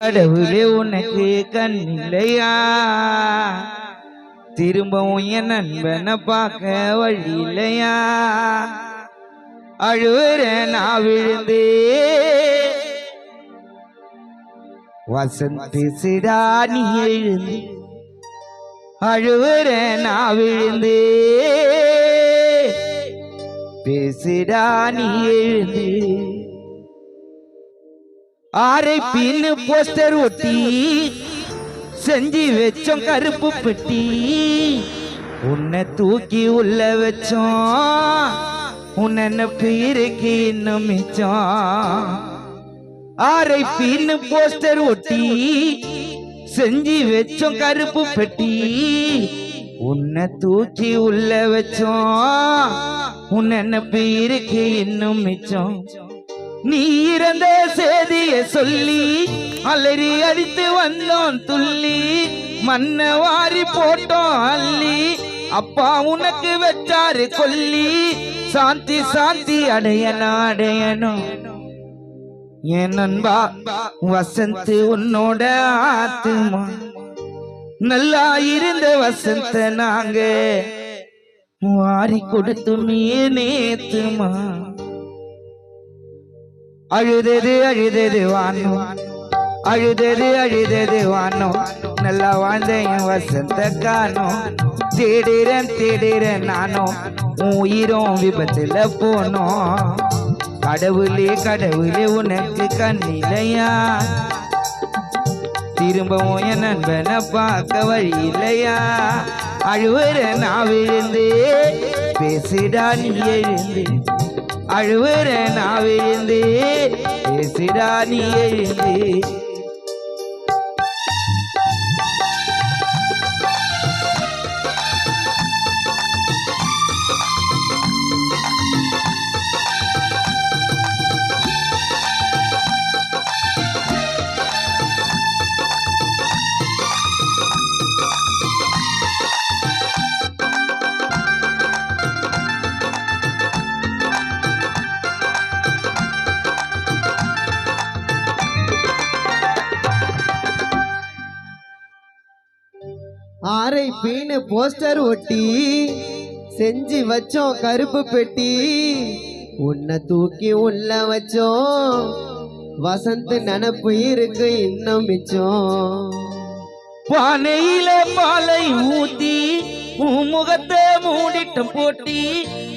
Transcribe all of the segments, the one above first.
கடவுளே உனக்கு கண் இல்லையா? திரும்பவும் என் நண்பனை பார்க்க வழி இல்லையா? அழுவுற நான் விழுந்து வசந்தி சிடா நீ எழுந்து அழுவுற நான் விழுந்து பேசிடா நீ எழுந்து ஆரை பின்னு போஸ்டர் ஒட்டி செஞ்சு வச்சோம் கருப்பு பெட்டி உன்னை தூக்கி உள்ள வச்சோம் உன்ன பேருக்கு இன்னும் மிச்சம் ஆரை பின்னு போஸ்டர் ஒட்டி செஞ்சு வச்சோம் கருப்பு பெட்டி உன்னை தூக்கி உள்ள வச்சோம் உன்ன பேருக்கு இன்னும் மிச்சம் நீ இறந்த செய்திய சொல்லி அலறி அடித்து வந்தோம் துள்ளி மண்ண வாரி போட்டோம் அள்ளி அப்பா உனக்கு வச்சாரு கொல்லி சாந்தி சாந்தி அடையணும் அடையணும் என் நண்பா வசந்த் உன்னோட ஆத்துமா நல்லா இருந்த வசந்த நாங்க வாரி கொடுத்து நீ நேத்துமா அழுதது வானோ அழுதது வானோ நல்லா வாழ்ந்த என் வசந்த காணோ தேடுறேன் நானோ உயிரும் விபத்துல போனோம் கடவுளே உனக்கு கண்ணிலையா? திரும்பவும் என் நண்பனை பார்க்க வழி இல்லையா? அழுவுற நான் விழுந்து பேசிடா நீ எழுந்து அழுவுற நான் விழுந்து பேசிடா நீ எழுந்து ஆரை பீனு போஸ்டர் ஒட்டி செஞ்சு வச்சோம் கருப்பு பெட்டி உன்னை தூக்கி உள்ள வச்சோம் வசந்த் நினப்பு இருக்கு இன்னும் மிச்சம் பானையில பாலை ஊத்தி முகத்தை மூடிட்டம் போட்டி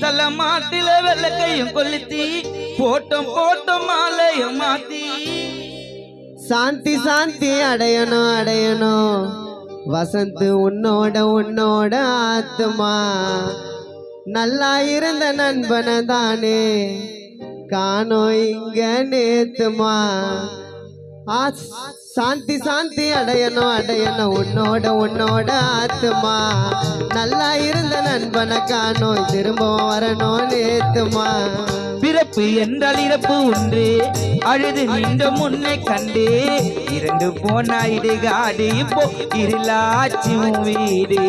தலைமாட்டில வெள்ளக்கையும் கொளுத்தி போட்டம் மாலையும் மாத்தி சாந்தி சாந்தி அடையணும் வசந்த் உன்னோட ஆத்துமா நல்லா இருந்த நண்பனை தானே காணோம் இங்க நேத்துமா சாந்தி சாந்தி அடையணும் உன்னோட ஆத்துமா நல்லா இருந்த நண்பனை காணோம் திரும்பவும் வரணும் நேத்துமா பிறப்பு என்றால் இறப்பு உண்டு அழுது நின்ற முன்னை கண்டு இரண்டு போனா இடுகாடு இப்போ இருளாச்சி வீடு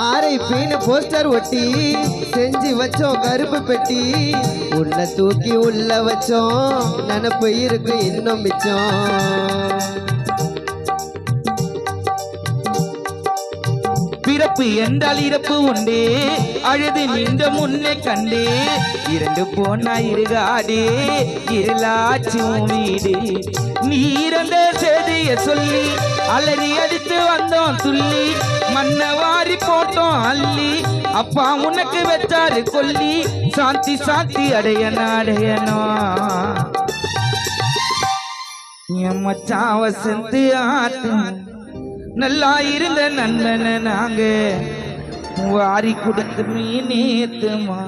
ஆரை பீனு போஸ்டர் ஒட்டி செஞ்சு வச்சோம் கருப்பு பெட்டி உன்னை தூக்கி உள்ள வச்சோம் நினப்பு இருக்கு இன்னும் மிச்சம் பிறப்பு என்றால் இறப்பு உண்டு அழுது நின்ற முன்னே கண்டு இரண்டு போனா இருகாடு இருளாச்சி வீடு நீ இறந்த செய்திய சொல்லி அலறி அடித்து வந்தோம் துள்ளி மண்ண வாரி போட்டோம் அள்ளி அப்பா உனக்கு வச்சாரு கொல்லி சாந்தி சாந்தி அடையணும் என் மச்சான் வசந்த் ஆத்து நல்லா இருந்த நண்பனை நாங்க வாரி கொடுத்து நேத்துமா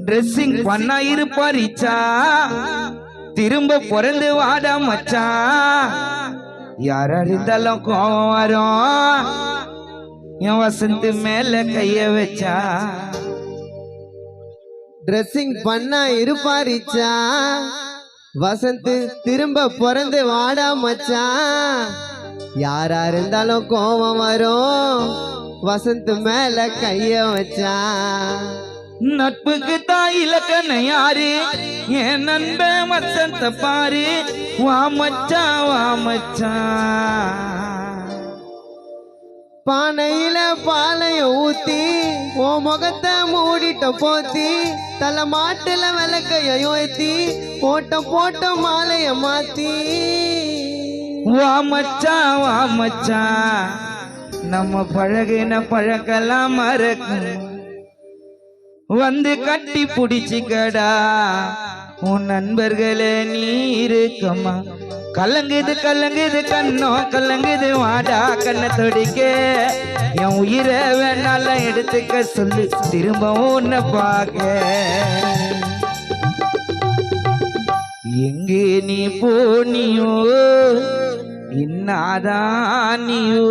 ட்ரெஸ்ஸிங் பண்ணா இருப்பாரிச்சா திரும்ப பிறந்து வாடா மச்சா யார் இருந்தாலும் கோவம் வரும் என் வசந்த் மேல கைய வச்சா ட்ரெஸ்ஸிங் பண்ணா இருப்பாரிச்சா வசந்த் திரும்ப பிறந்து வாடா மச்சான் யாரா இருந்தாலும் கோபம் வரும் வசந்த் மேல கைய வச்சான். நட்புக்கு தான் இலக்கணம் யாரு என் நண்பன் வசந்த பாரு வா மச்சான் வா மச்சான். பானையில பாலையும் ஊத்தி ஓ முகத்தை மூடிட்ட போத்தி தலை மாட்டுல விளக்கைய ஏத்தி போட்ட மாலைய மாத்தி வா மச்சான் வா மச்சான். நம்ம பழகின பழக்கலாம் மறக்கும் வந்து கட்டி புடிச்சிக்கடா உன் நண்பர்களே நீ இருக்கம்மா. கலங்குது கலங்குது கண்ணோ கலங்குது வாடா கண்ணை தொடிக்க என் உயிரை வேணாலும் எடுத்துக்க சொல்லு திரும்பவும் உன்னை பார்க்க. எங்கே நீ போனியோ இன்னாதான் நீயோ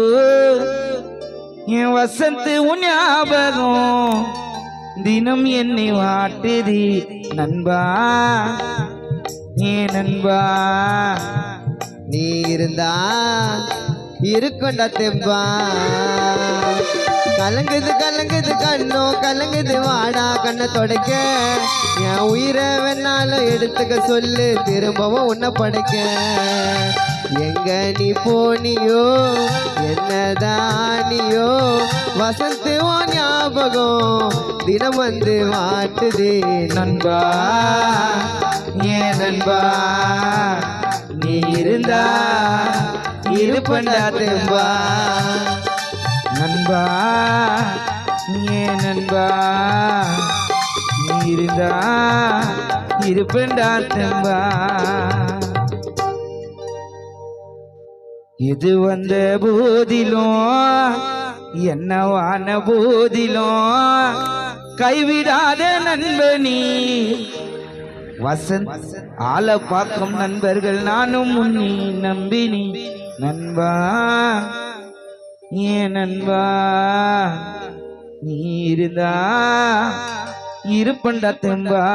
என் வசந்த் உன் ஞாபகம் தினம் என்னை வாட்டுது நண்பா ஏ நண்பா. நீ இருந்தா இருக்குண்டா தெம்பா. கலங்குது கலங்குது கண்ணோ கலங்குது வாடா கண்ணை தொடக்க என் உயிரை வேணாலும் எடுத்துக்க சொல்லு திரும்பவும் உன்னை படைக்க. எங்க நீ போனியோ என்னதானியோ வசந்த் உன் ஞாபகம் தினம் வந்து வாட்டுதே நண்பா ஏ நண்பா நீ இருந்தா இருப்பண்டா தெம்பா. நண்பா ஏ நண்பா நீ இருந்தா இருப்பண்டா தெம்பா. இது வந்த போதிலும் என்னவான போதிலும் கைவிடாத நண்பனி வசந்த் ஆள பார்க்கும் நண்பர்கள் நானும் முன்னி நம்பினி நண்பா ஏ நண்பா நீ இருந்தா இருப்பண்டா தெம்பா.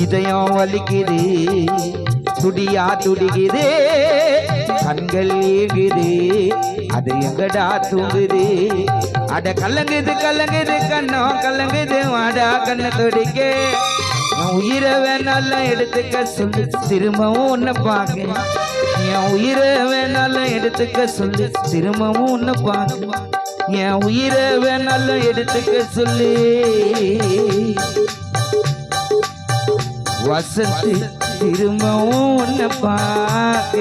இதயம் வலிக்குது துடியா துடிக்குது கண்கள் ஏகுது அது எங்கடா தூங்குது அட கலங்குது கலங்குது கண்ணோ கலங்குது வாடா கண்ணை தொடிக்க என் உயிரை வேணாலும் எடுத்துக்க சொல்லு திரும்பவும் உன்னை பார்க்க. என் உயிரை வேணாலும் எடுத்துக்க சொல்லு திரும்பவும் உன்னை பார்க்க. என் உயிரை வேணாலும் எடுத்துக்க சொல்லு வசந்த் திரும்பவும் உன்னை பார்க்க.